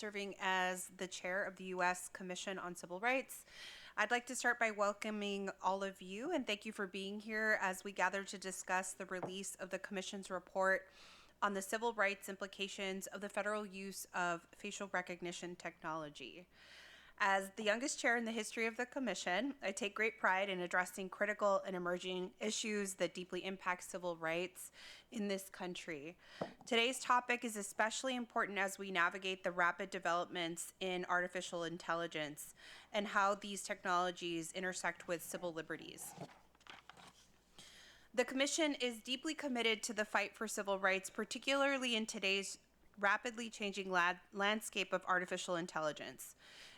serving as the chair of the U.S. Commission on Civil Rights. I'd like to start by welcoming all of you and thank you for being here as we gather to discuss the release of the Commission's report on the civil rights implications of the federal use of facial recognition technology. As the youngest chair in the history of the Commission, I take great pride in addressing critical and emerging issues that deeply impact civil rights in this country. Today's topic is especially important as we navigate the rapid developments in artificial intelligence and how these technologies intersect with civil liberties. The Commission is deeply committed to the fight for civil rights, particularly in today's rapidly changing landscape of artificial intelligence.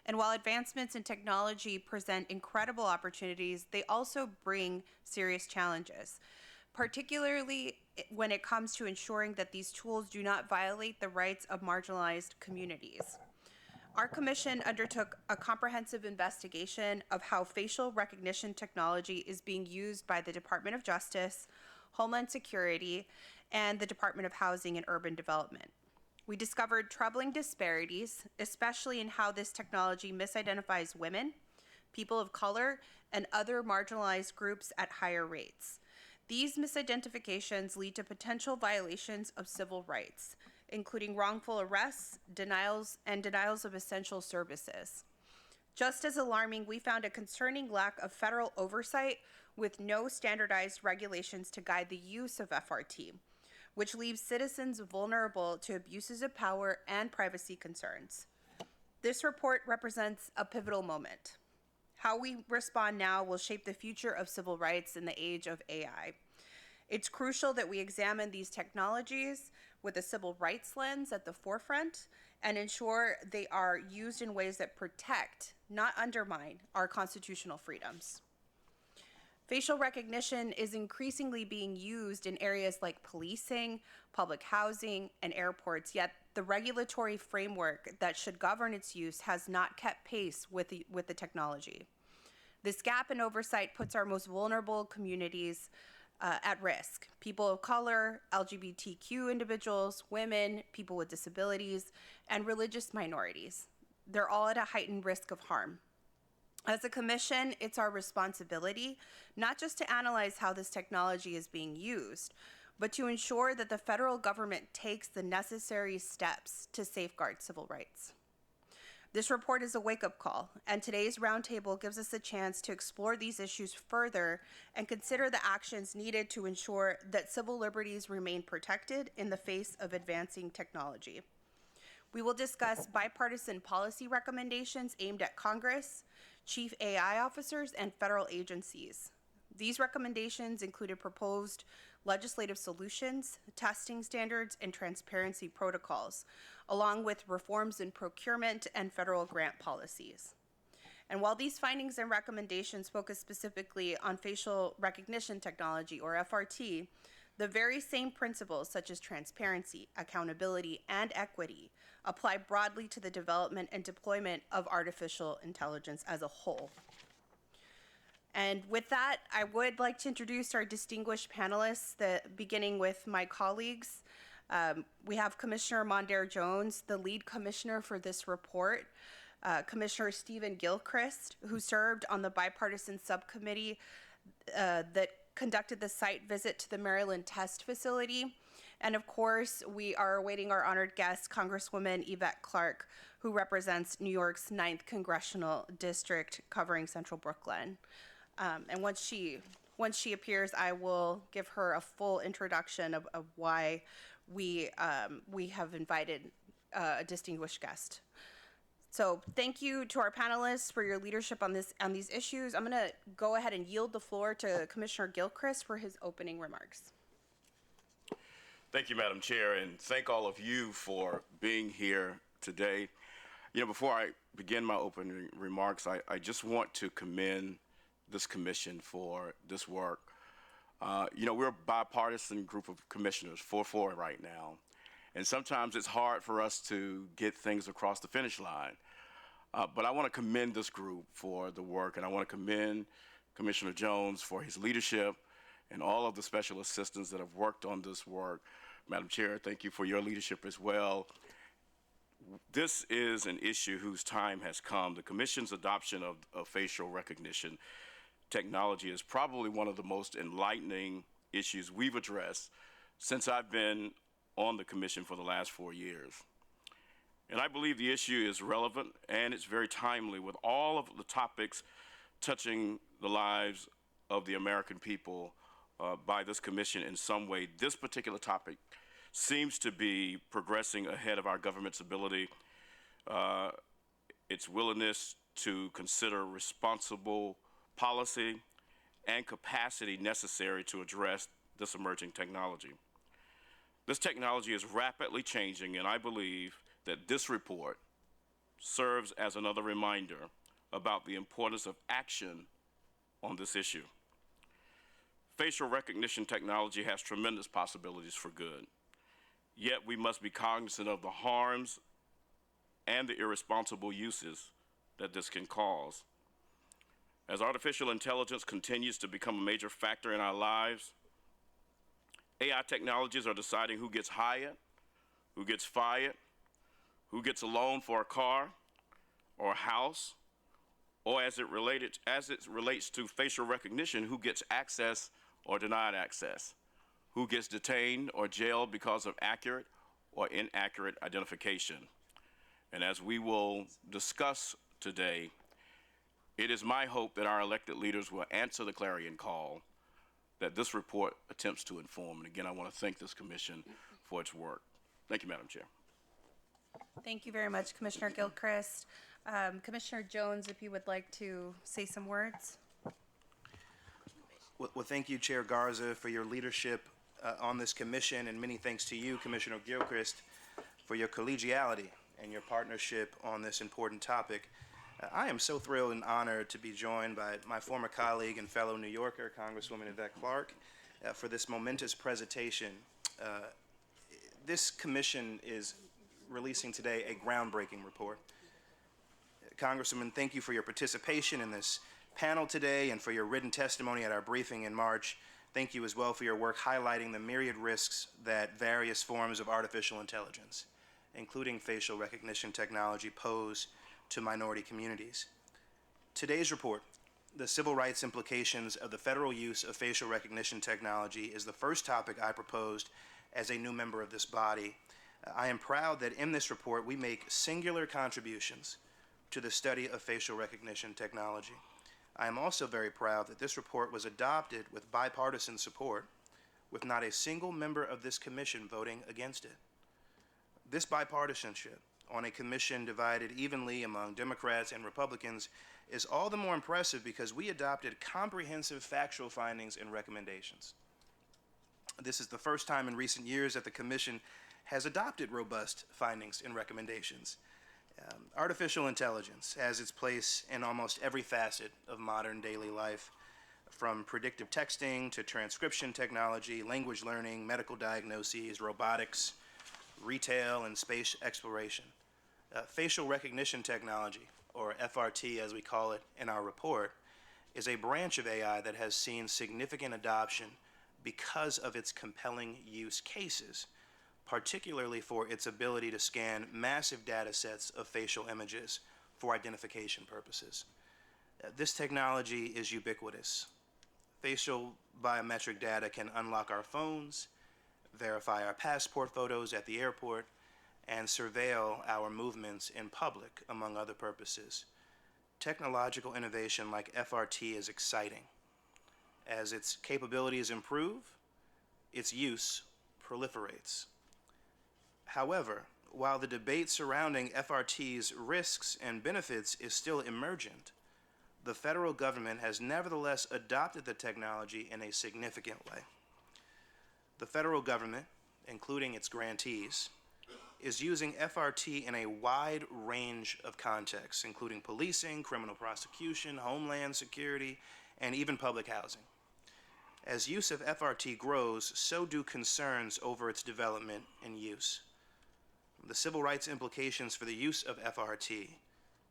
And while advancements in technology present incredible opportunities, they also bring serious challenges, particularly when it comes to ensuring that these tools do not violate the rights of marginalized communities. Our commission undertook a comprehensive investigation of how facial recognition technology is being used by the Department of Justice, Homeland Security, and the Department of Housing and Urban Development. We discovered troubling disparities, especially in how this technology misidentifies women, people of color, and other marginalized groups at higher rates. These misidentifications lead to potential violations of civil rights, including wrongful arrests, denials of essential services. Just as alarming, we found a concerning lack of federal oversight with no standardized regulations to guide the use of FRT, which leaves citizens vulnerable to abuses of power and privacy concerns. This report represents a pivotal moment. How we respond now will shape the future of civil rights in the age of AI. It's crucial that we examine these technologies with a civil rights lens at the forefront and ensure they are used in ways that protect, not undermine, our constitutional freedoms. Facial recognition is increasingly being used in areas like policing, public housing, and airports, yet the regulatory framework that should govern its use has not kept pace with the technology. This gap in oversight puts our most vulnerable communities at risk: people of color, LGBTQ individuals, women, people with disabilities, and religious minorities. They're all at a heightened risk of harm. As a commission, it's our responsibility not just to analyze how this technology is being used, but to ensure that the federal government takes the necessary steps to safeguard civil rights. This report is a wake-up call, and today's roundtable gives us a chance to explore these issues further and consider the actions needed to ensure that civil liberties remain protected in the face of advancing technology. We will discuss bipartisan policy recommendations aimed at Congress, chief AI officers, and federal agencies. These recommendations included proposed legislative solutions, testing standards, and transparency protocols, along with reforms in procurement and federal grant policies. And while these findings and recommendations focus specifically on facial recognition technology, or FRT, the very same principles such as transparency, accountability, and equity apply broadly to the development and deployment of artificial intelligence as a whole. And with that, I would like to introduce our distinguished panelists, beginning with my colleagues. We have Commissioner Mondaire Jones, the lead commissioner for this report, Commissioner Stephen Gilchrist, who served on the bipartisan subcommittee that conducted the site visit to the Maryland test facility. And of course, we are awaiting our honored guest, Congresswoman Yvette Clarke, who represents New York's 9th Congressional District covering Central Brooklyn. And once she appears, I will give her a full introduction of why we have invited a distinguished guest. So thank you to our panelists for your leadership on these issues. I'm going to go ahead and yield the floor to Commissioner Gilchrist for his opening remarks. Thank you, Madam Chair, and thank all of you for being here today. You know, before I begin my opening remarks, I just want to commend this commission for this work. You know, we're a bipartisan group of commissioners, 4-4 right now, and sometimes it's hard for us to get things across the finish line. But I want to commend this group for the work, and I want to commend Commissioner Jones for his leadership and all of the special assistants that have worked on this work. Madam Chair, thank you for your leadership as well. This is an issue whose time has come. The Commission's adoption of facial recognition technology is probably one of the most enlightening issues we've addressed since I've been on the Commission for the last 4 years. And I believe the issue is relevant and it's very timely with all of the topics touching the lives of the American people by this Commission in some way. This particular topic seems to be progressing ahead of our government's ability, its willingness to consider responsible policy and capacity necessary to address this emerging technology. This technology is rapidly changing, and I believe that this report serves as another reminder about the importance of action on this issue. Facial recognition technology has tremendous possibilities for good, yet we must be cognizant of the harms and the irresponsible uses that this can cause. As artificial intelligence continues to become a major factor in our lives, AI technologies are deciding who gets hired, who gets fired, who gets a loan for a car or a house, or as it relates to facial recognition, who gets access or denied access, who gets detained or jailed because of accurate or inaccurate identification. And as we will discuss today, it is my hope that our elected leaders will answer the clarion call that this report attempts to inform. And again, I want to thank this commission for its work. Thank you, Madam Chair. Thank you very much, Commissioner Gilchrist. Commissioner Jones, if you would like to say some words. Well, thank you, Chair Garza, for your leadership on this commission, and many thanks to you, Commissioner Gilchrist, for your collegiality and your partnership on this important topic. I am so thrilled and honored to be joined by my former colleague and fellow New Yorker, Congresswoman Yvette Clarke, for this momentous presentation. This commission is releasing today a groundbreaking report. Congresswoman, thank you for your participation in this panel today and for your written testimony at our briefing in March. Thank you as well for your work highlighting the myriad risks that various forms of artificial intelligence, including facial recognition technology, pose to minority communities. Today's report, The Civil Rights Implications of the Federal Use of Facial Recognition Technology, is the first topic I proposed as a new member of this body. I am proud that in this report we make singular contributions to the study of facial recognition technology. I am also very proud that this report was adopted with bipartisan support, with not a single member of this commission voting against it. This bipartisanship on a commission divided evenly among Democrats and Republicans is all the more impressive because we adopted comprehensive factual findings and recommendations. This is the first time in recent years that the commission has adopted robust findings and recommendations. Artificial intelligence has its place in almost every facet of modern daily life, from predictive texting to transcription technology, language learning, medical diagnoses, robotics, retail, and space exploration. Facial recognition technology, or FRT as we call it in our report, is a branch of AI that has seen significant adoption because of its compelling use cases, particularly for its ability to scan massive data sets of facial images for identification purposes. This technology is ubiquitous. Facial biometric data can unlock our phones, verify our passport photos at the airport, and surveil our movements in public, among other purposes. Technological innovation like FRT is exciting. As its capabilities improve, its use proliferates. However, while the debate surrounding FRT's risks and benefits is still emergent, the federal government has nevertheless adopted the technology in a significant way. The federal government, including its grantees, is using FRT in a wide range of contexts, including policing, criminal prosecution, homeland security, and even public housing. As use of FRT grows, so do concerns over its development and use. The civil rights implications for the use of FRT,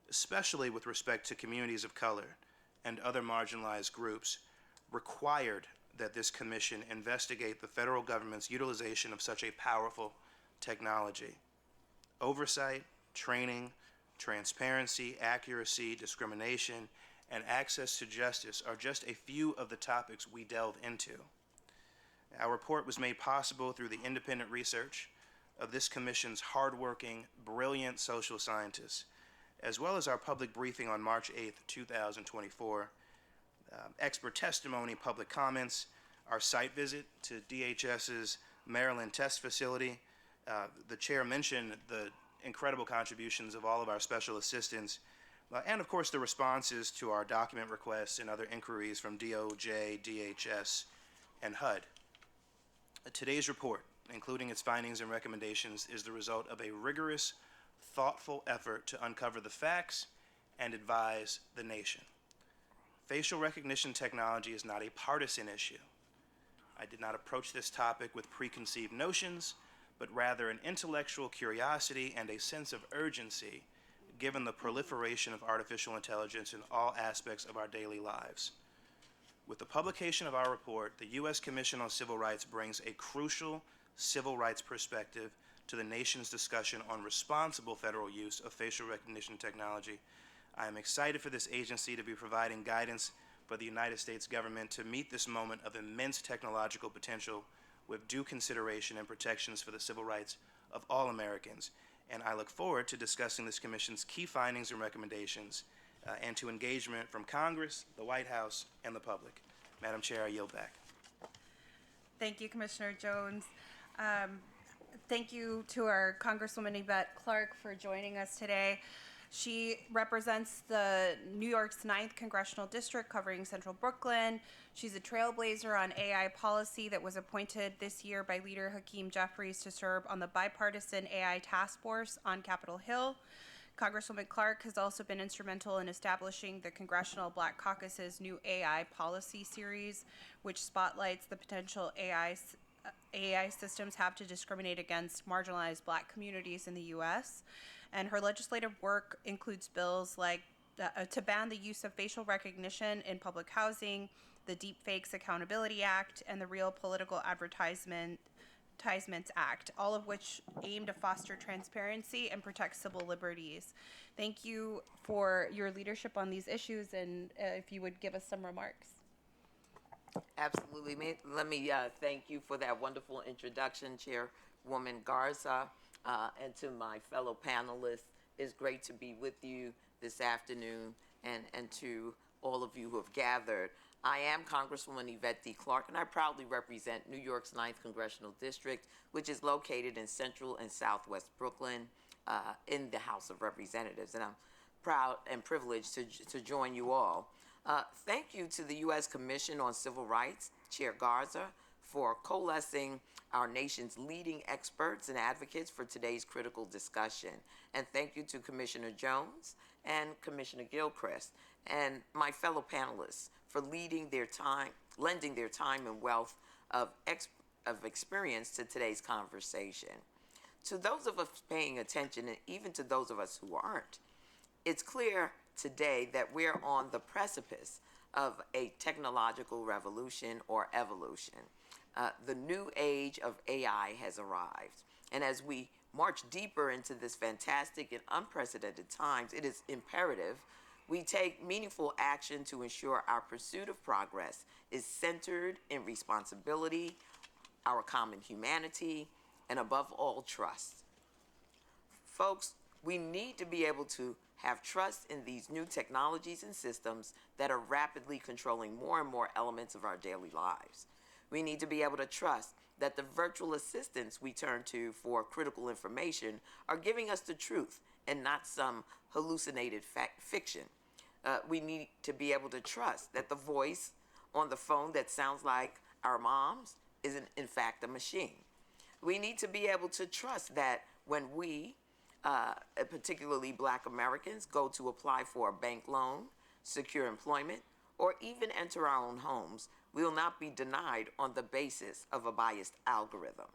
especially with respect to communities of color and other marginalized groups, required that this commission investigate the federal government's utilization of such a powerful technology. Oversight training, transparency, accuracy, discrimination, and access to justice are just a few of the topics we delve into. Our report was made possible through the independent research of this commission's hardworking, brilliant social scientists, as well as our public briefing on March 8th, 2024, expert testimony, public comments, our site visit to DHS's Maryland test facility. The chair mentioned the incredible contributions of all of our special assistants, and of course the responses to our document requests and other inquiries from DOJ, DHS, and HUD. Today's report, including its findings and recommendations, is the result of a rigorous, thoughtful effort to uncover the facts and advise the nation. Facial recognition technology is not a partisan issue. I did not approach this topic with preconceived notions, but rather an intellectual curiosity and a sense of urgency given the proliferation of artificial intelligence in all aspects of our daily lives. With the publication of our report, the U.S. Commission on Civil Rights brings a crucial civil rights perspective to the nation's discussion on responsible federal use of facial recognition technology. I am excited for this agency to be providing guidance for the United States government to meet this moment of immense technological potential with due consideration and protections for the civil rights of all Americans. And I look forward to discussing this Commission's key findings and recommendations and to engagement from Congress, the White House, and the public. Madam Chair, I yield back. Thank you, Commissioner Jones. Thank you to our Congresswoman Yvette Clarke for joining us today. She represents the New York's 9th Congressional District covering Central Brooklyn. She's a trailblazer on AI policy that was appointed this year by leader Hakeem Jeffries to serve on the bipartisan AI task force on Capitol Hill. Congresswoman Clarke has also been instrumental in establishing the Congressional Black Caucus's new AI policy series, which spotlights the potential AI systems have to discriminate against marginalized Black communities in the U.S. And her legislative work includes bills like to ban the use of facial recognition in public housing, the Deepfakes Accountability Act, and the Real Political Advertisements Act, all of which aim to foster transparency and protect civil liberties. Thank you for your leadership on these issues, and if you would give us some remarks. Absolutely. Let me thank you for that wonderful introduction, Chairwoman Garza, and to my fellow panelists. It's great to be with you this afternoon, and to all of you who have gathered. I am Congresswoman Yvette D. Clarke, and I proudly represent New York's 9th Congressional District, which is located in central and southwest Brooklyn in the House of Representatives. And I'm proud and privileged to join you all. Thank you to the U.S. Commission on Civil Rights, Chair Garza, for coalescing our nation's leading experts and advocates for today's critical discussion. And thank you to Commissioner Jones and Commissioner Gilchrist and my fellow panelists for lending their time and wealth of experience to today's conversation. To those of us paying attention, and even to those of us who aren't, it's clear today that we're on the precipice of a technological revolution or evolution. The new age of AI has arrived. And as we march deeper into this fantastic and unprecedented times, it is imperative we take meaningful action to ensure our pursuit of progress is centered in responsibility, our common humanity, and above all, trust. Folks, we need to be able to have trust in these new technologies and systems that are rapidly controlling more and more elements of our daily lives. We need to be able to trust that the virtual assistants we turn to for critical information are giving us the truth and not some hallucinated fiction. We need to be able to trust that the voice on the phone that sounds like our mom's isn't in fact a machine. We need to be able to trust that when we, particularly Black Americans, go to apply for a bank loan, secure employment, or even enter our own homes, we will not be denied on the basis of a biased algorithm.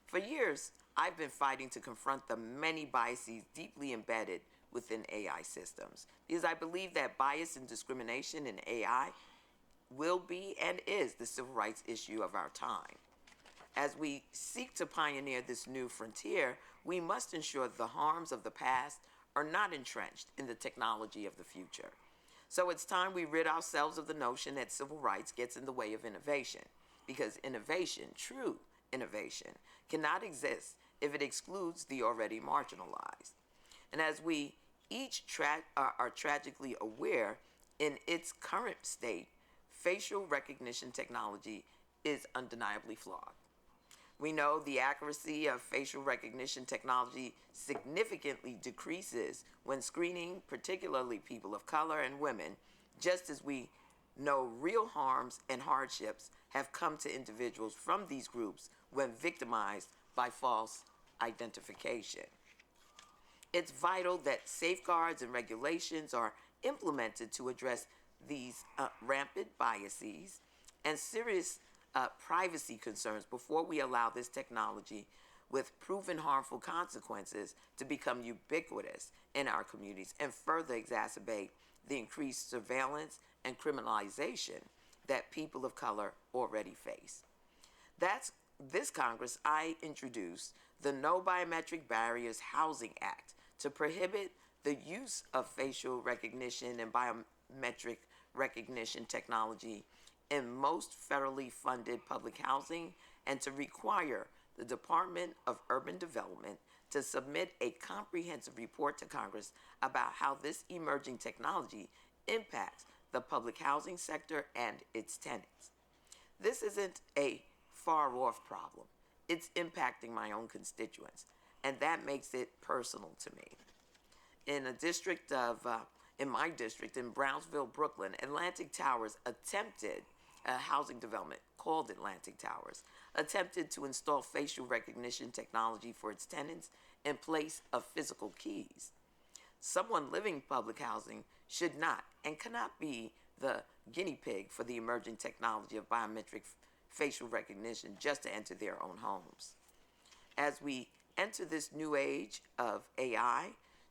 For years, I've been fighting to confront the many biases deeply embedded within AI systems, because I believe that bias and discrimination in AI will be and is the civil rights issue of our time. As we seek to pioneer this new frontier, we must ensure the harms of the past are not entrenched in the technology of the future. So it's time we rid ourselves of the notion that civil rights gets in the way of innovation, because innovation, true innovation, cannot exist if it excludes the already marginalized. And as we each are tragically aware, in its current state, facial recognition technology is undeniably flawed. We know the accuracy of facial recognition technology significantly decreases when screening, particularly people of color and women, just as we know real harms and hardships have come to individuals from these groups when victimized by false identification. It's vital that safeguards and regulations are implemented to address these rampant biases and serious privacy concerns before we allow this technology with proven harmful consequences to become ubiquitous in our communities and further exacerbate the increased surveillance and criminalization that people of color already face. That's this Congress, I introduced the No Biometric Barriers Housing Act to prohibit the use of facial recognition and biometric recognition technology in most federally funded public housing, and to require the Department of Urban Development to submit a comprehensive report to Congress about how this emerging technology impacts the public housing sector and its tenants. This isn't a far-off problem. It's impacting my own constituents, and that makes it personal to me. In my district in Brownsville, Brooklyn, Atlantic Towers attempted a housing development called Atlantic Towers, attempted to install facial recognition technology for its tenants in place of physical keys. Someone living in public housing should not and cannot be the guinea pig for the emerging technology of biometric facial recognition just to enter their own homes. As we enter this new age of AI,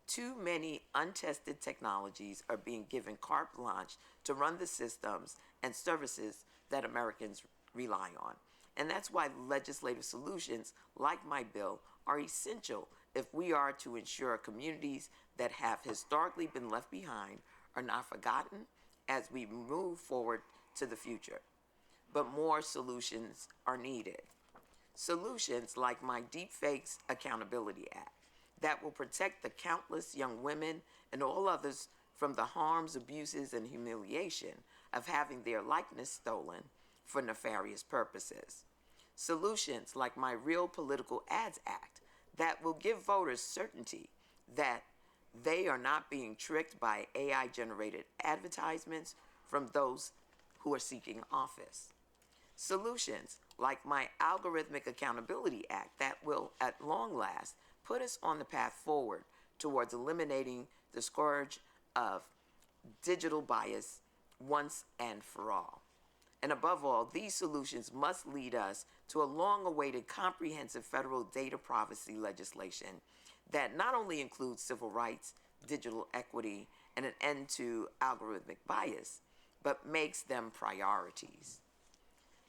too many untested technologies are being given carte blanche to run the systems and services that Americans rely on. And that's why legislative solutions like my bill are essential if we are to ensure communities that have historically been left behind are not forgotten as we move forward to the future. But more solutions are needed. Solutions like my Deepfakes Accountability Act that will protect the countless young women and all others from the harms, abuses, and humiliation of having their likeness stolen for nefarious purposes. Solutions like my Real Political Ads Act that will give voters certainty that they are not being tricked by AI-generated advertisements from those who are seeking office. Solutions like my Algorithmic Accountability Act that will, at long last, put us on the path forward towards eliminating the scourge of digital bias once and for all. And above all, these solutions must lead us to a long-awaited comprehensive federal data privacy legislation that not only includes civil rights, digital equity, and an end to algorithmic bias, but makes them priorities.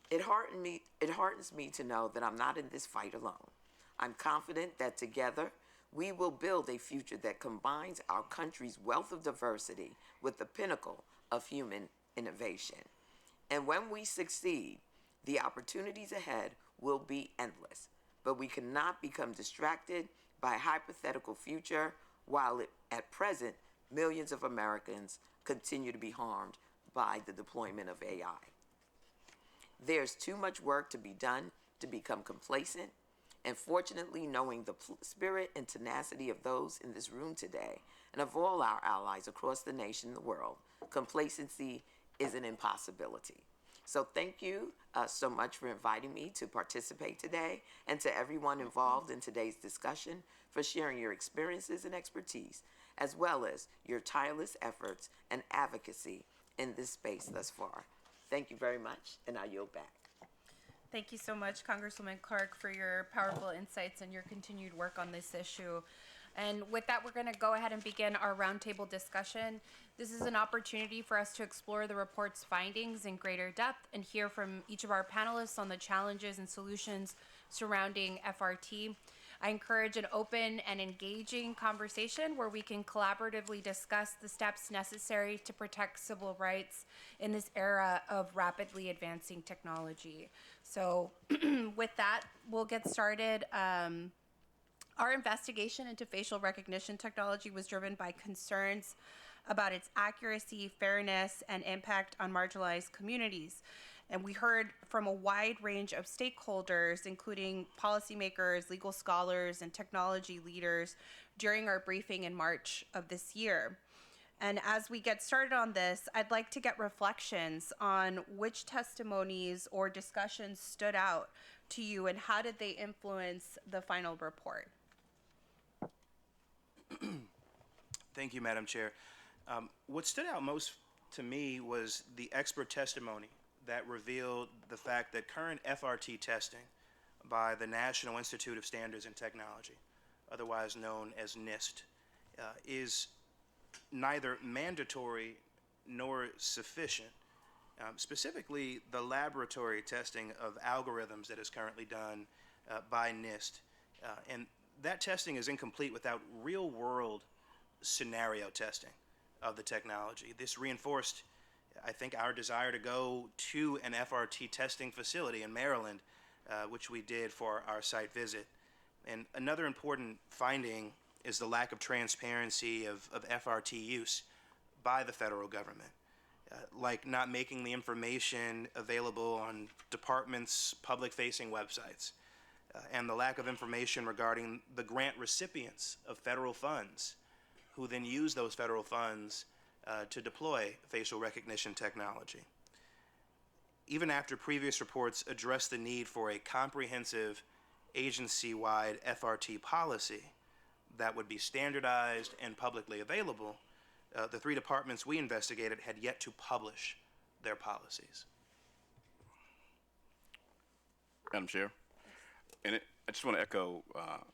It heartens me to know that I'm not in this fight alone. I'm confident that together we will build a future that combines our country's wealth of diversity with the pinnacle of human innovation. And when we succeed, the opportunities ahead will be endless. But we cannot become distracted by a hypothetical future while at present millions of Americans continue to be harmed by the deployment of AI. There's too much work to be done to become complacent. And fortunately, knowing the spirit and tenacity of those in this room today and of all our allies across the nation and the world, complacency is an impossibility. So thank you so much for inviting me to participate today, and to everyone involved in today's discussion for sharing your experiences and expertise, as well as your tireless efforts and advocacy in this space thus far. Thank you very much, and I yield back. Thank you so much, Congresswoman Clark, for your powerful insights and your continued work on this issue. And with that, we're going to go ahead and begin our roundtable discussion. This is an opportunity for us to explore the report's findings in greater depth and hear from each of our panelists on the challenges and solutions surrounding FRT. I encourage an open and engaging conversation where we can collaboratively discuss the steps necessary to protect civil rights in this era of rapidly advancing technology. So with that, we'll get started. Our investigation into facial recognition technology was driven by concerns about its accuracy, fairness, and impact on marginalized communities. And we heard from a wide range of stakeholders, including policymakers, legal scholars, and technology leaders during our briefing in March of this year. And as we get started on this, I'd like to get reflections on which testimonies or discussions stood out to you and how did they influence the final report? Thank you, Madam Chair. What stood out most to me was the expert testimony that revealed the fact that current FRT testing by the National Institute of Standards and Technology, otherwise known as NIST, is neither mandatory nor sufficient. Specifically, the laboratory testing of algorithms that is currently done by NIST. And that testing is incomplete without real-world scenario testing of the technology. This reinforced, I think, our desire to go to an FRT testing facility in Maryland, which we did for our site visit. And another important finding is the lack of transparency of FRT use by the federal government, like not making the information available on departments' public-facing websites, and the lack of information regarding the grant recipients of federal funds, who then use those federal funds to deploy facial recognition technology. Even after previous reports addressed the need for a comprehensive agency-wide FRT policy that would be standardized and publicly available, the three departments we investigated had yet to publish their policies. Madam Chair, and I just want to echo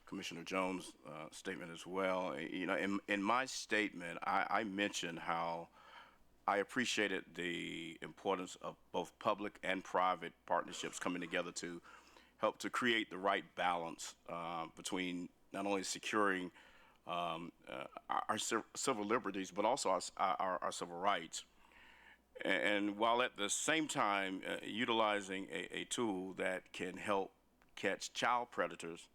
Commissioner Jones' statement as well. You know, in my statement, I mentioned how I appreciated the importance of both public and private partnerships coming together to help to create the right balance between not only securing our civil liberties, but also our civil rights. And while at the same time utilizing a tool that can help catch child predators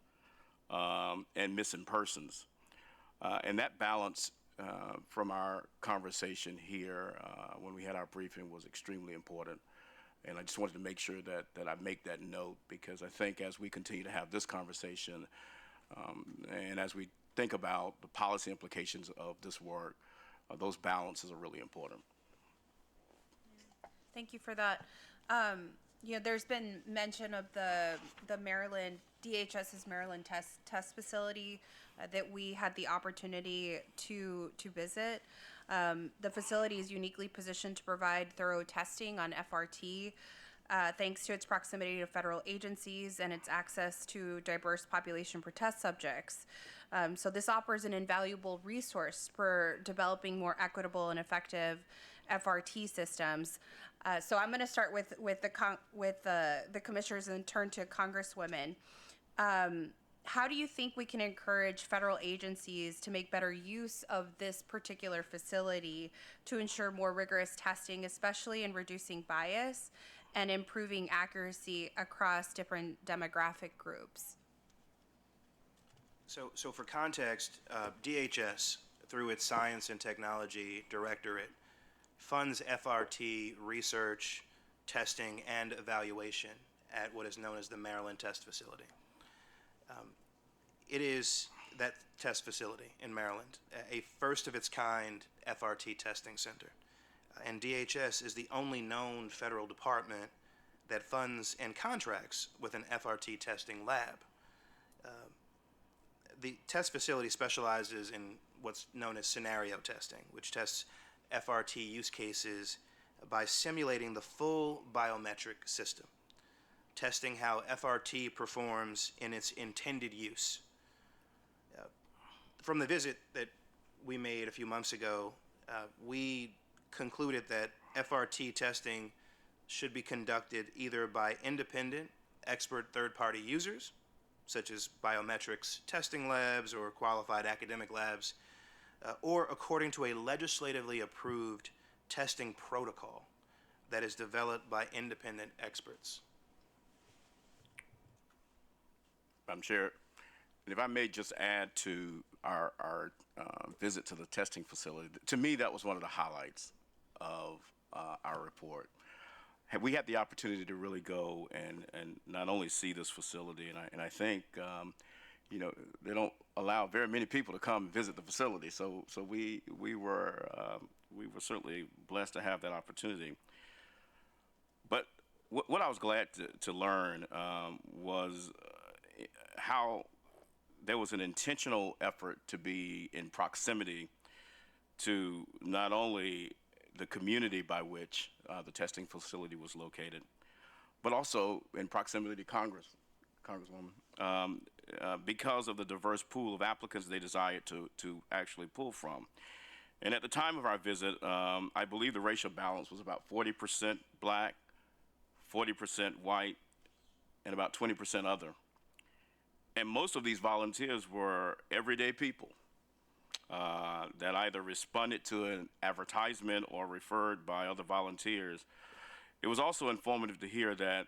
and missing persons. And that balance from our conversation here when we had our briefing was extremely important. And I just wanted to make sure that I make that note, because I think as we continue to have this conversation and as we think about the policy implications of this work, those balances are really important. Thank you for that. You know, there's been mention of the Maryland, DHS's Maryland test facility that we had the opportunity to visit. The facility is uniquely positioned to provide thorough testing on FRT, thanks to its proximity to federal agencies and its access to diverse population for test subjects. So this offers an invaluable resource for developing more equitable and effective FRT systems. So I'm going to start with the commissioners and turn to Congresswomen. How do you think we can encourage federal agencies to make better use of this particular facility to ensure more rigorous testing, especially in reducing bias and improving accuracy across different demographic groups? So for context, DHS, through its Science and Technology Directorate, funds FRT research, testing, and evaluation at what is known as the Maryland Test Facility. It is that test facility in Maryland, a first-of-its-kind FRT testing center. And DHS is the only known federal department that funds and contracts with an FRT testing lab. The test facility specializes in what's known as scenario testing, which tests FRT use cases by simulating the full biometric system, testing how FRT performs in its intended use. From the visit that we made a few months ago, we concluded that FRT testing should be conducted either by independent, expert third-party users such as biometrics testing labs or qualified academic labs, or according to a legislatively approved testing protocol that is developed by independent experts. Madam Chair, and if I may just add to our visit to the testing facility, to me that was one of the highlights of our report. We had the opportunity to really go and not only see this facility, and I think you know, they don't allow very many people to come visit the facility, so we were certainly blessed to have that opportunity. But what I was glad to learn was how there was an intentional effort to be in proximity to not only the community by which the testing facility was located, but also in proximity to Congresswoman, because of the diverse pool of applicants they desired to actually pull from. And at the time of our visit, I believe the racial balance was about 40% black, 40% white, and about 20% other. And most of these volunteers were everyday people that either responded to an advertisement or referred by other volunteers. It was also informative to hear that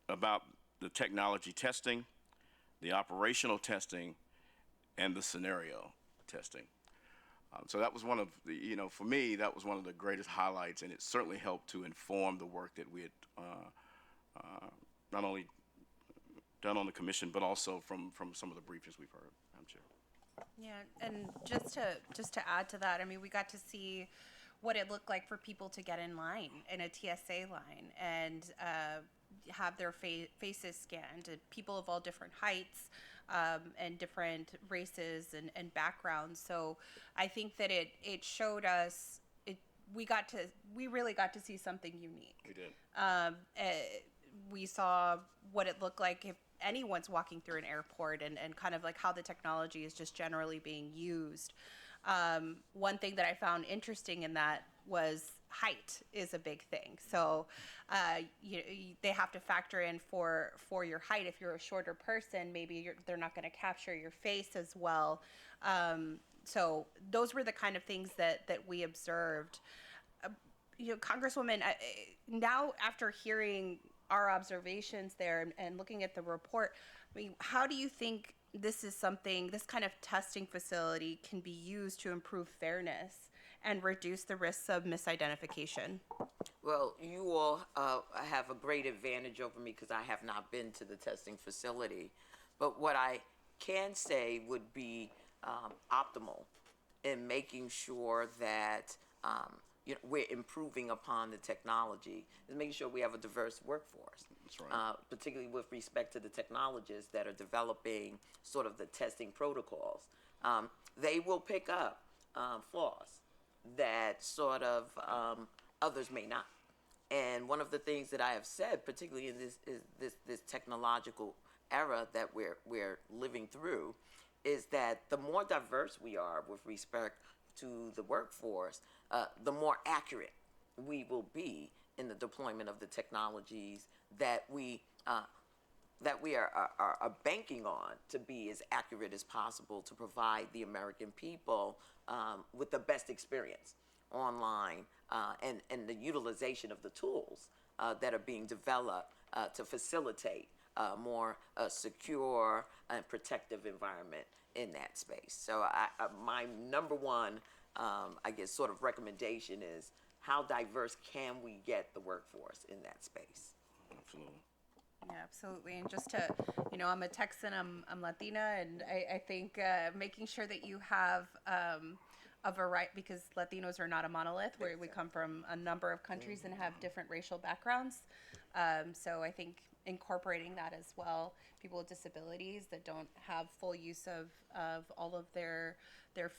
about the technology testing, the operational testing, and the scenario testing. So that was one of the, you know, for me, that was one of the greatest highlights, and it certainly helped to inform the work that we had not only done on the commission, but also from some of the briefings we've heard. I'm sure. Yeah, and just to add to that, I mean, we got to see what it looked like for people to get in line, in a TSA line, and have their faces scanned. And people of all different heights and different races and backgrounds. So I think that it showed us. We really got to see something unique. We did. We saw what it looked like if anyone's walking through an airport, and kind of like how the technology is just generally being used. One thing that I found interesting in that was height is a big thing. So they have to factor in for your height. If you're a shorter person, maybe they're not going to capture your face as well. So those were the kind of things that we observed. Congresswoman, now after hearing our observations there and looking at the report, I mean, how do you think this kind of testing facility can be used to improve fairness and reduce the risks of misidentification? Well, you all have a great advantage over me because I have not been to the testing facility. But what I can say would be optimal in making sure that we're improving upon the technology, is making sure we have a diverse workforce. That's right. Particularly with respect to the technologists that are developing sort of the testing protocols. They will pick up flaws that sort of others may not. And one of the things that I have said, particularly in this technological era that we're living through, is that the more diverse we are with respect to the workforce, the more accurate we will be in the deployment of the technologies that we are banking on to be as accurate as possible to provide the American people with the best experience online and the utilization of the tools that are being developed to facilitate a more secure and protective environment in that space. So my number one, I guess, sort of recommendation is how diverse can we get the workforce in that space? Absolutely. Yeah, absolutely. And just to, I'm a Texan, I'm Latina, and I think making sure that you have a variety, because Latinos are not a monolith, where we come from a number of countries and have different racial backgrounds. So I think incorporating that as well, people with disabilities that don't have full use of all of their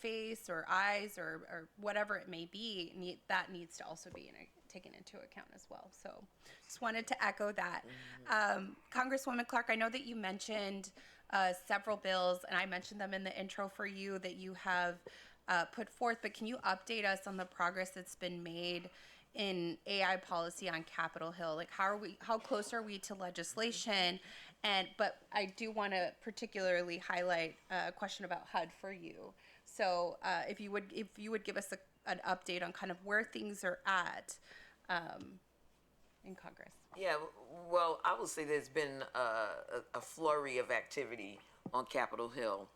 face or eyes or whatever it may be, that needs to also be taken into account as well. So just wanted to echo that. Congresswoman Clark, I know that you mentioned several bills, and I mentioned them in the intro for you, that you have put forth, but can you update us on the progress that's been made in AI policy on Capitol Hill? Like, how close are we to legislation, But I do want to particularly highlight a question about HUD for you. So if you would give us an update on kind of where things are at in Congress. Yeah, well, I will say there's been a flurry of activity on Capitol Hill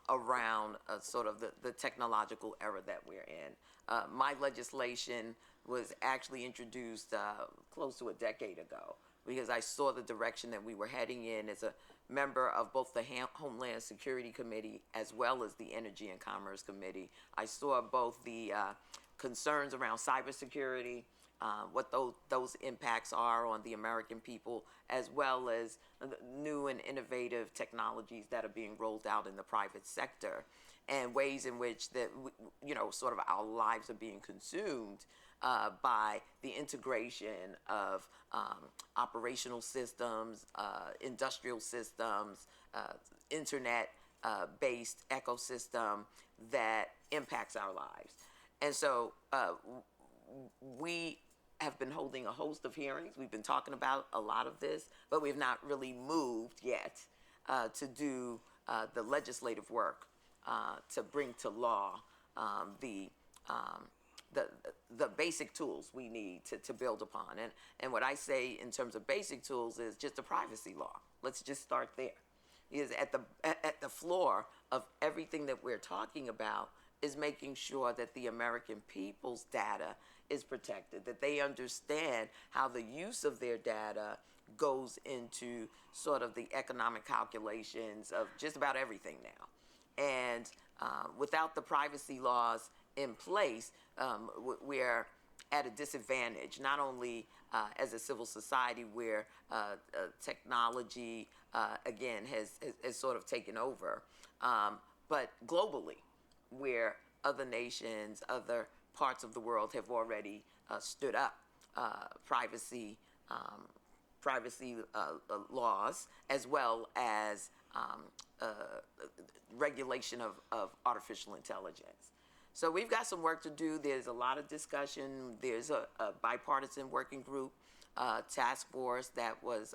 around sort of the technological era that we're in. My legislation was actually introduced close to a decade ago because I saw the direction that we were heading in as a member of both the Homeland Security Committee as well as the Energy and Commerce Committee. I saw both the concerns around cybersecurity, what those impacts are on the American people, as well as new and innovative technologies that are being rolled out in the private sector, and ways in which that sort of our lives are being consumed by the integration of operational systems, industrial systems, internet-based ecosystem that impacts our lives. And so we have been holding a host of hearings. We've been talking about a lot of this, but we've not really moved yet to do the legislative work to bring to law the basic tools we need to build upon. And what I say in terms of basic tools is just the privacy law. Let's just start there. Because at the floor of everything that we're talking about is making sure that the American people's data is protected, that they understand how the use of their data goes into sort of the economic calculations of just about everything now. And without the privacy laws in place, we're at a disadvantage, not only as a civil society where technology, again, has sort of taken over, but globally, where other nations, other parts of the world have already stood up privacy laws, as well as regulation of artificial intelligence. So we've got some work to do. There's a lot of discussion. There's a bipartisan working group task force that was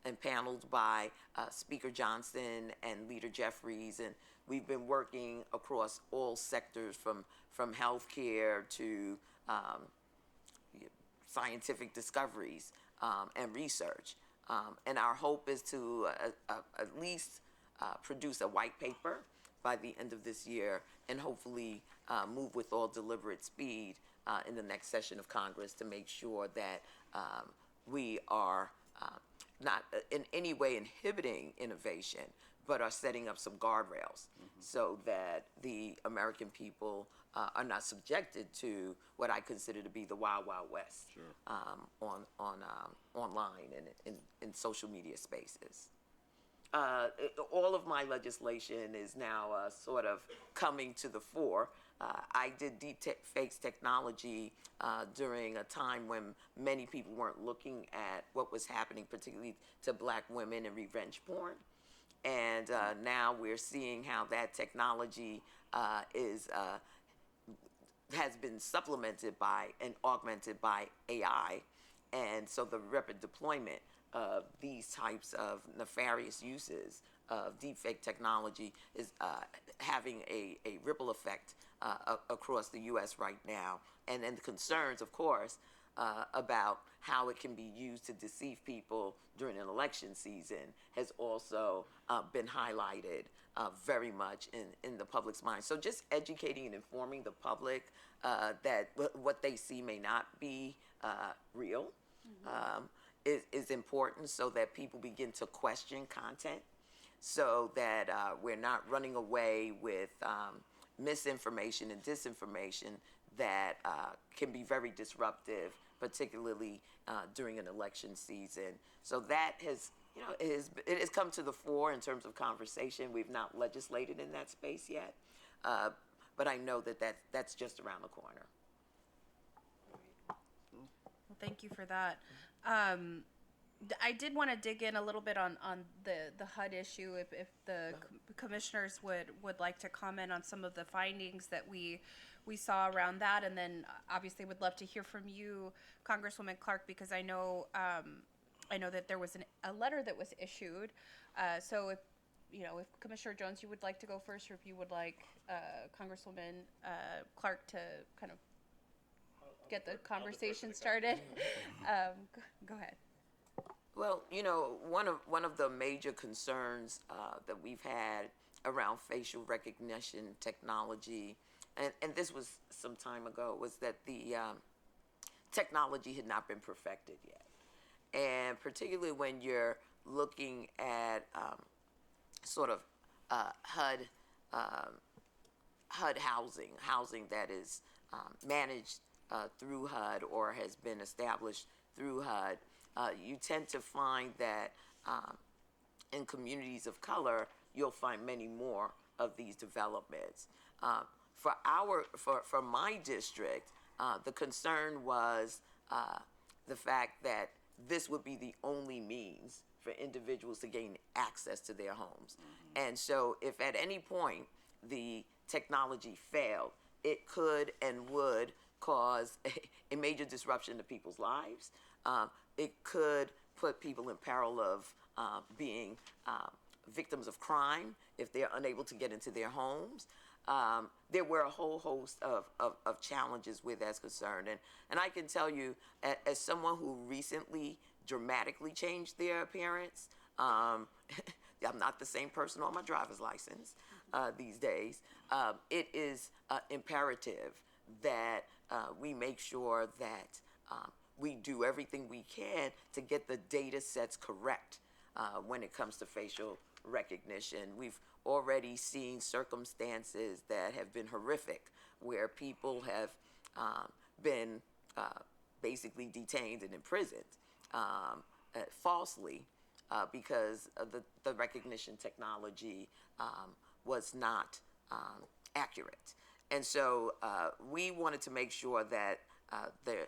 empaneled by Speaker Johnson and Leader Jeffries, and we've been working across all sectors from healthcare to scientific discoveries and research. And our hope is to at least produce a white paper by the end of this year, and hopefully move with all deliberate speed in the next session of Congress to make sure that we are not in any way inhibiting innovation, but are setting up some guardrails so that the American people are not subjected to what I consider to be the Wild Wild West online and in social media spaces. All of my legislation is now sort of coming to the fore. I did deep fakes technology during a time when many people weren't looking at what was happening, particularly to Black women and revenge porn. And now we're seeing how that technology has been supplemented by and augmented by AI. And so the rapid deployment of these types of nefarious uses of deepfake technology is having a ripple effect across the U.S. right now. And then the concerns, of course, about how it can be used to deceive people during an election season has also been highlighted very much in the public's mind. So just educating and informing the public that what they see may not be real is important, so that people begin to question content, so that we're not running away with misinformation and disinformation that can be very disruptive, particularly during an election season. So that has, it has come to the fore in terms of conversation. We've not legislated in that space yet, but I know that's just around the corner. Well, thank you for that. I did want to dig in a little bit on the HUD issue, if the commissioners would like to comment on some of the findings that we saw around that, and then obviously would love to hear from you, Congresswoman Clark, because I know I know that there was a letter that was issued. So if Commissioner Jones, you would like to go first, or if you would like Congresswoman Clark to kind of get the conversation started, go ahead. Well, one of the major concerns that we've had around facial recognition technology, and this was some time ago, was that the technology had not been perfected yet. And particularly when you're looking at sort of HUD housing that is managed through HUD or has been established through HUD, you tend to find that in communities of color, you'll find many more of these developments. For my district, the concern was the fact that this would be the only means for individuals to gain access to their homes. And so if at any point the technology failed, it could and would cause a major disruption to people's lives. It could put people in peril of being victims of crime if they're unable to get into their homes. There were a whole host of challenges with that's concerned. And I can tell you, as someone who recently dramatically changed their appearance, I'm not the same person on my driver's license these days. It is imperative that we make sure that we do everything we can to get the data sets correct when it comes to facial recognition. We've already seen circumstances that have been horrific where people have been basically detained and imprisoned falsely because of the recognition technology was not accurate. And so we wanted to make sure that the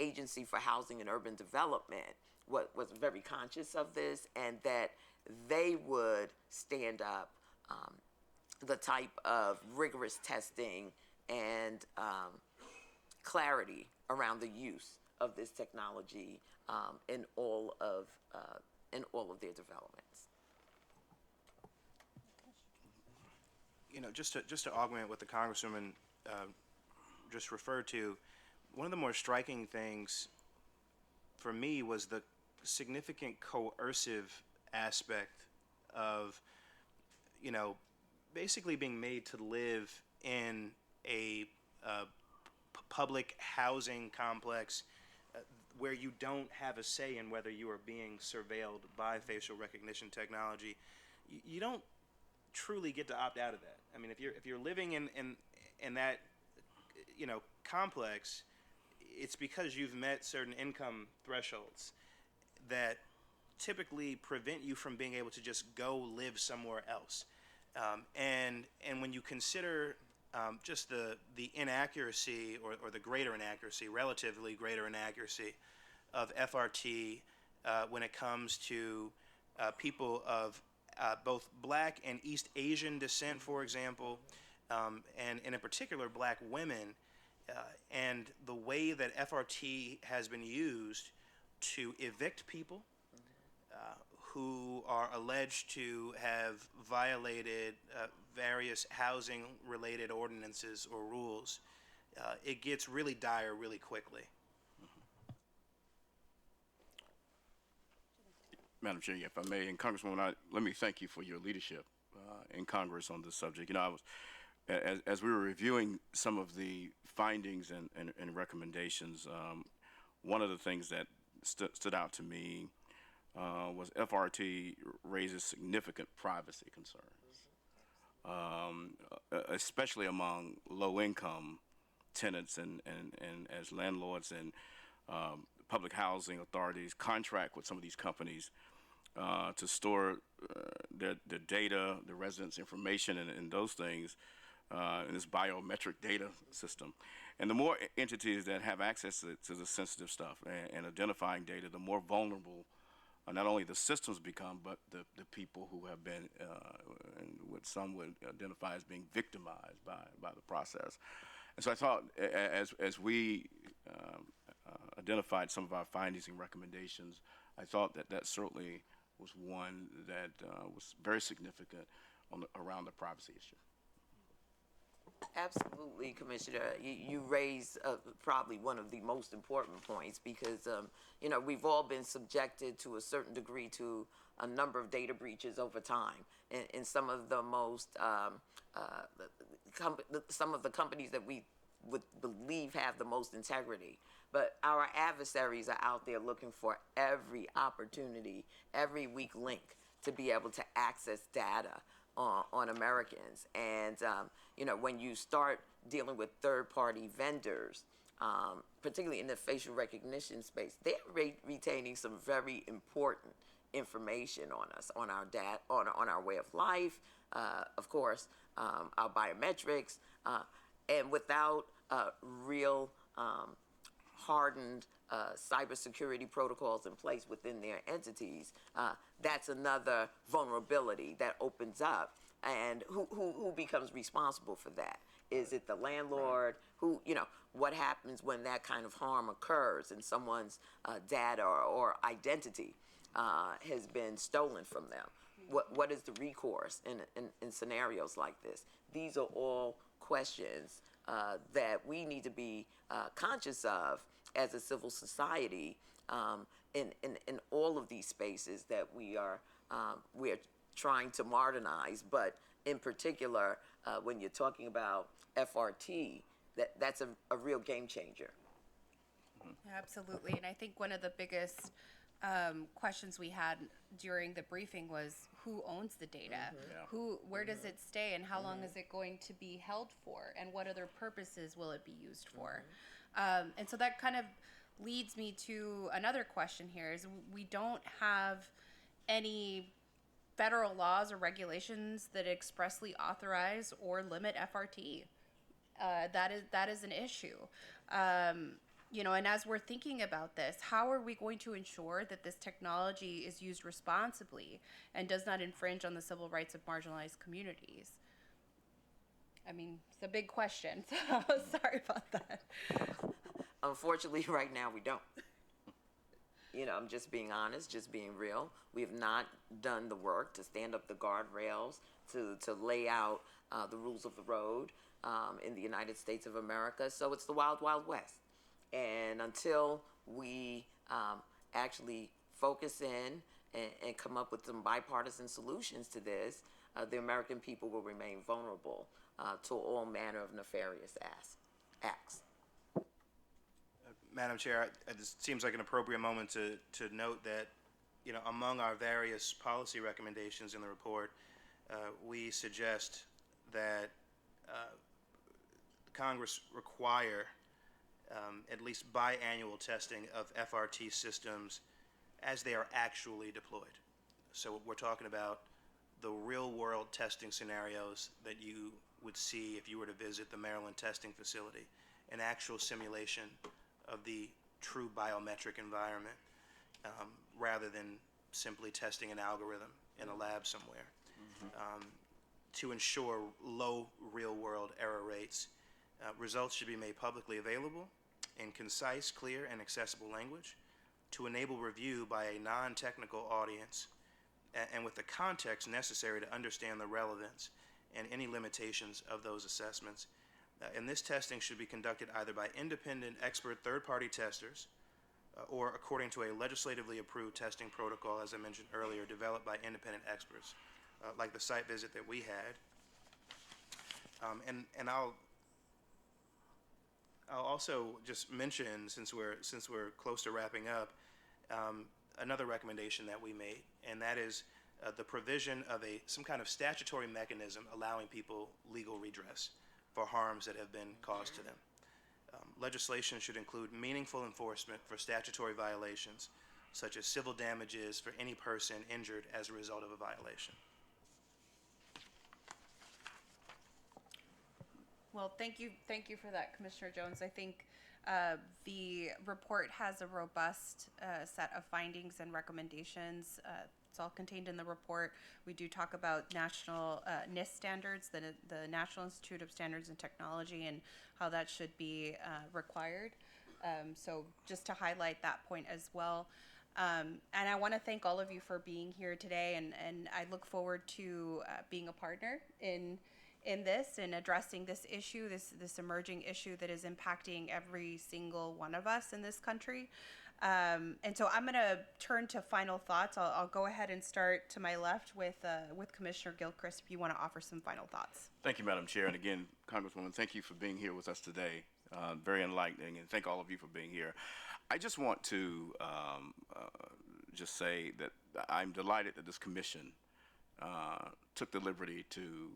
Agency for Housing and Urban Development was very conscious of this, and that they would stand up the type of rigorous testing and clarity around the use of this technology in all of their developments. Just to augment what the Congresswoman just referred to, one of the more striking things for me was the significant coercive aspect of, basically being made to live in a public housing complex where you don't have a say in whether you are being surveilled by facial recognition technology. You don't truly get to opt out of that. I mean, if you're living in that complex, it's because you've met certain income thresholds that typically prevent you from being able to just go live somewhere else. And when you consider just the inaccuracy or the greater inaccuracy, relatively greater inaccuracy of FRT when it comes to people of both Black and East Asian descent, for example, and in particular Black women, and the way that FRT has been used to evict people who are alleged to have violated various housing-related ordinances or rules, it gets really dire really quickly. Madam Chair, if I may, and Congresswoman, let me thank you for your leadership in Congress on this subject. I was, as we were reviewing some of the findings and recommendations, one of the things that stood out to me was FRT raises significant privacy concerns, especially among low-income tenants and as landlords and public housing authorities contract with some of these companies to store their data, the residents' information, and those things in this biometric data system. And the more entities that have access to the sensitive stuff and identifying data, the more vulnerable not only the systems become, but the people who have been, and what some would identify as being victimized by the process. And so I thought, as we identified some of our findings and recommendations, I thought that that certainly was one that was very significant around the privacy issue. Absolutely, Commissioner. You raised probably one of the most important points because, we've all been subjected to a certain degree to a number of data breaches over time. And some of the most, some of the companies that we would believe have the most integrity. But our adversaries are out there looking for every opportunity, every weak link to be able to access data on Americans. And, when you start dealing with third-party vendors, particularly in the facial recognition space, they're retaining some very important information on us, on our data, on our way of life, of course, our biometrics, and without real hardened cybersecurity protocols in place within their entities, that's another vulnerability that opens up. And who becomes responsible for that? Is it the landlord? Who, what happens when that kind of harm occurs and someone's data or identity has been stolen from them? What is the recourse in scenarios like this? These are all questions that we need to be conscious of as a civil society in all of these spaces that we're trying to modernize. But in particular, when you're talking about FRT, that's a real game changer. Absolutely. And I think one of the biggest questions we had during the briefing was who owns the data? Where does it stay, and how long is it going to be held for, and what other purposes will it be used for? And so that kind of leads me to another question here is we don't have any federal laws or regulations that expressly authorize or limit FRT. That is an issue. And as we're thinking about this, how are we going to ensure that this technology is used responsibly and does not infringe on the civil rights of marginalized communities? I mean, it's a big question, so sorry about that. Unfortunately, right now we don't. I'm just being honest, just being real. We have not done the work to stand up the guardrails, to lay out the rules of the road in the United States of America. So it's the wild, wild west. And until we actually focus in and come up with some bipartisan solutions to this, the American people will remain vulnerable to all manner of nefarious acts. Madam Chair, it seems like an appropriate moment to note that, among our various policy recommendations in the report, we suggest that Congress require at least biannual testing of FRT systems as they are actually deployed. So we're talking about the real-world testing scenarios that you would see if you were to visit the Maryland testing facility, an actual simulation of the true biometric environment, rather than simply testing an algorithm in a lab somewhere, to ensure low real-world error rates. Results should be made publicly available in concise, clear, and accessible language to enable review by a non-technical audience and with the context necessary to understand the relevance and any limitations of those assessments. And this testing should be conducted either by independent expert third-party testers or according to a legislatively approved testing protocol, as I mentioned earlier, developed by independent experts, like the site visit that we had. And I'll also just mention, since we're close to wrapping up, another recommendation that we made, and that is the provision of some kind of statutory mechanism allowing people legal redress for harms that have been caused to them. Legislation should include meaningful enforcement for statutory violations, such as civil damages for any person injured as a result of a violation. Well, thank you for that, Commissioner Jones. I think the report has a robust set of findings and recommendations. It's all contained in the report. We do talk about national NIST standards, the National Institute of Standards and Technology, and how that should be required. So just to highlight that point as well. And I want to thank all of you for being here today, and I look forward to being a partner in this and addressing this issue, this emerging issue that is impacting every single one of us in this country. And so I'm going to turn to final thoughts. I'll go ahead and start to my left with Commissioner Gilchrist if you want to offer some final thoughts. Thank you, Madam Chair. And again, Congresswoman, thank you for being here with us today. Very enlightening, and thank all of you for being here. I just want to just say that I'm delighted that this commission took the liberty to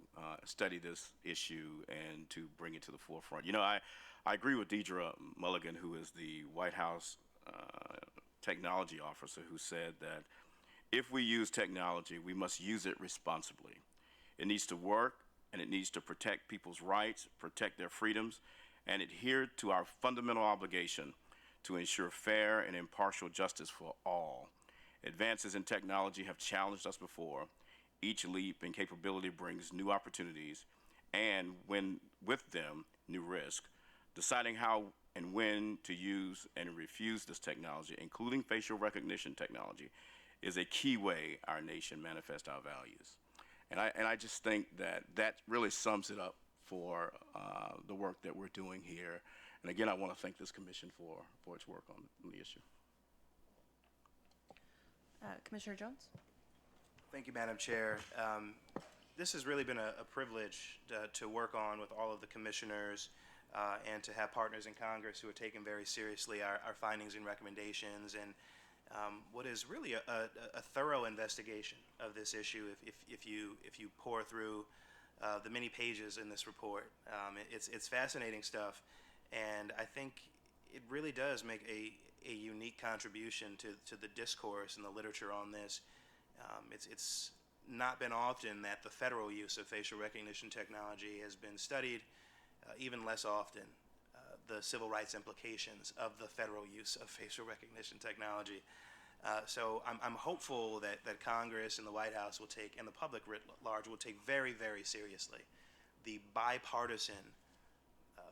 study this issue and to bring it to the forefront. You know, I agree with Deidre Mulligan, who is the White House technology officer, who said that if we use technology, we must use it responsibly. It needs to work, and it needs to protect people's rights, protect their freedoms, and adhere to our fundamental obligation to ensure fair and impartial justice for all. Advances in technology have challenged us before. Each leap in capability brings new opportunities and, when with them, new risk. Deciding how and when to use and refuse this technology, including facial recognition technology, is a key way our nation manifests our values. And I just think that really sums it up for the work that we're doing here. And again, I want to thank this commission for its work on the issue. Commissioner Jones? Thank you, Madam Chair. This has really been a privilege to work on with all of the commissioners and to have partners in Congress who are taking very seriously our findings and recommendations, and what is really a thorough investigation of this issue. If you pour through the many pages in this report, it's fascinating stuff, and I think it really does make a unique contribution to the discourse and the literature on this. It's not been often that the federal use of facial recognition technology has been studied, even less often the civil rights implications of the federal use of facial recognition technology. So I'm hopeful that Congress and the White House will take, and the public writ large will take very, very seriously the bipartisan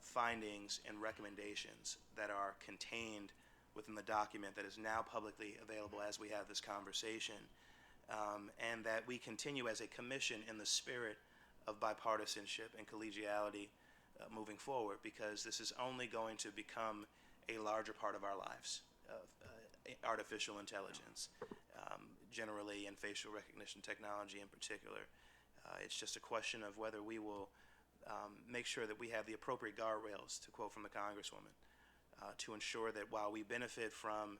findings and recommendations that are contained within the document that is now publicly available as we have this conversation, and that we continue as a commission in the spirit of bipartisanship and collegiality moving forward, because this is only going to become a larger part of our lives. Artificial intelligence, generally, and facial recognition technology in particular. It's just a question of whether we will make sure that we have the appropriate guardrails, to quote from the Congresswoman, to ensure that while we benefit from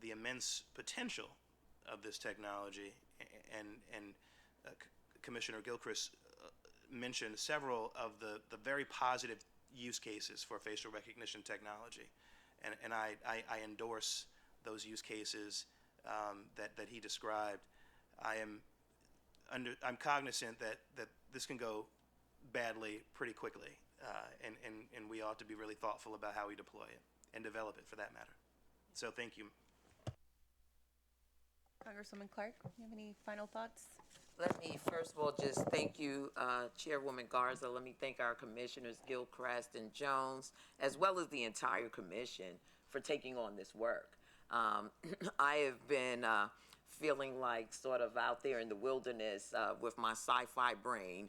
the immense potential of this technology, and Commissioner Gilchrist mentioned several of the very positive use cases for facial recognition technology, and I endorse those use cases that he described. I'm cognizant that this can go badly pretty quickly, and we ought to be really thoughtful about how we deploy it and develop it, for that matter. So thank you. Congresswoman Clark, you have any final thoughts? Let me first of all just thank you, Chairwoman Garza. Let me thank our commissioners, Gilchrist and Jones, as well as the entire commission for taking on this work. I have been feeling like sort of out there in the wilderness with my sci-fi brain,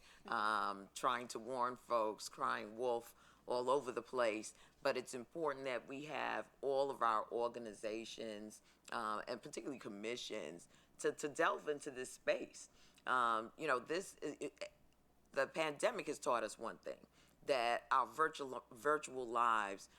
trying to warn folks, crying wolf all over the place. But it's important that we have all of our organizations and particularly commissions to delve into this space. You know, the pandemic has taught us one thing, that our virtual lives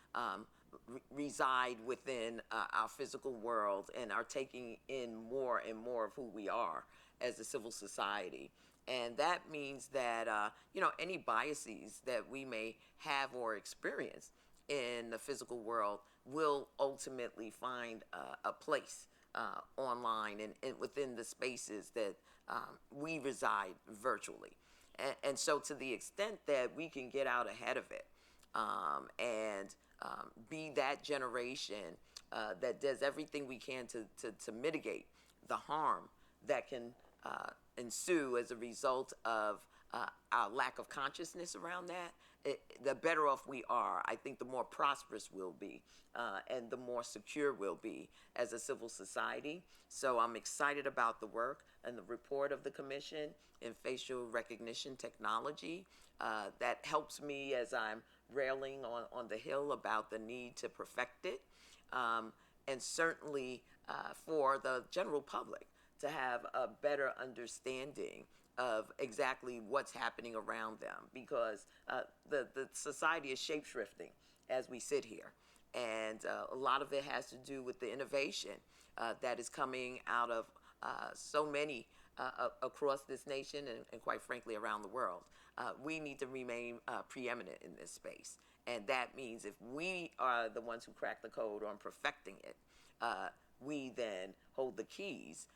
reside within our physical world and are taking in more and more of who we are as a civil society. And that means that, you know, any biases that we may have or experience in the physical world will ultimately find a place online and within the spaces that we reside virtually. And so to the extent that we can get out ahead of it and be that generation that does everything we can to mitigate the harm that can ensue as a result of our lack of consciousness around that, the better off we are. I think the more prosperous we'll be, and the more secure we'll be as a civil society. So I'm excited about the work and the report of the commission in facial recognition technology. That helps me as I'm railing on the Hill about the need to perfect it, and certainly for the general public to have a better understanding of exactly what's happening around them, because the society is shape-shifting as we sit here. And a lot of it has to do with the innovation that is coming out of so many across this nation and quite frankly around the world. We need to remain preeminent in this space. And that means if we are the ones who crack the code on perfecting it, we then hold the keys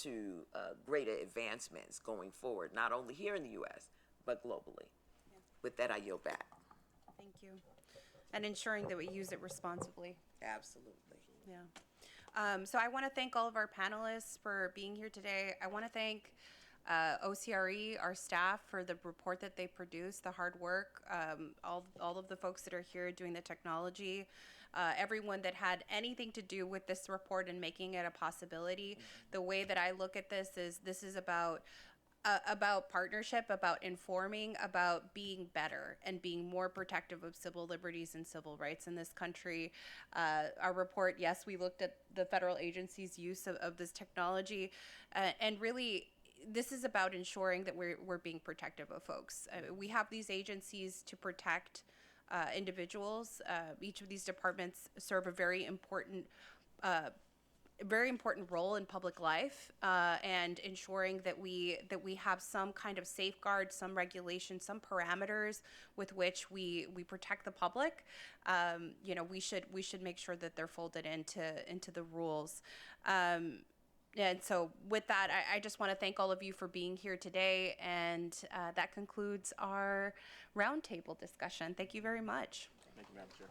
to greater advancements going forward, not only here in the U.S., but globally. Yeah. With that, I yield back. Thank you. And ensuring that we use it responsibly. Absolutely. Yeah. So I want to thank all of our panelists for being here today. I want to thank OCRE, our staff, for the report that they produced, the hard work, all of the folks that are here doing the technology, everyone that had anything to do with this report and making it a possibility. The way that I look at this is about partnership, about informing, about being better and being more protective of civil liberties and civil rights in this country. Our report, yes, we looked at the federal agencies' use of this technology, and really, this is about ensuring that we're being protective of folks. We have these agencies to protect individuals. Each of these departments serve a very important role in public life, and ensuring that we have some kind of safeguard, some regulation, some parameters with which we protect the public. We should make sure that they're folded into the rules. And so with that, I just want to thank all of you for being here today, and that concludes our roundtable discussion. Thank you very much. Thank you, Madam Chair.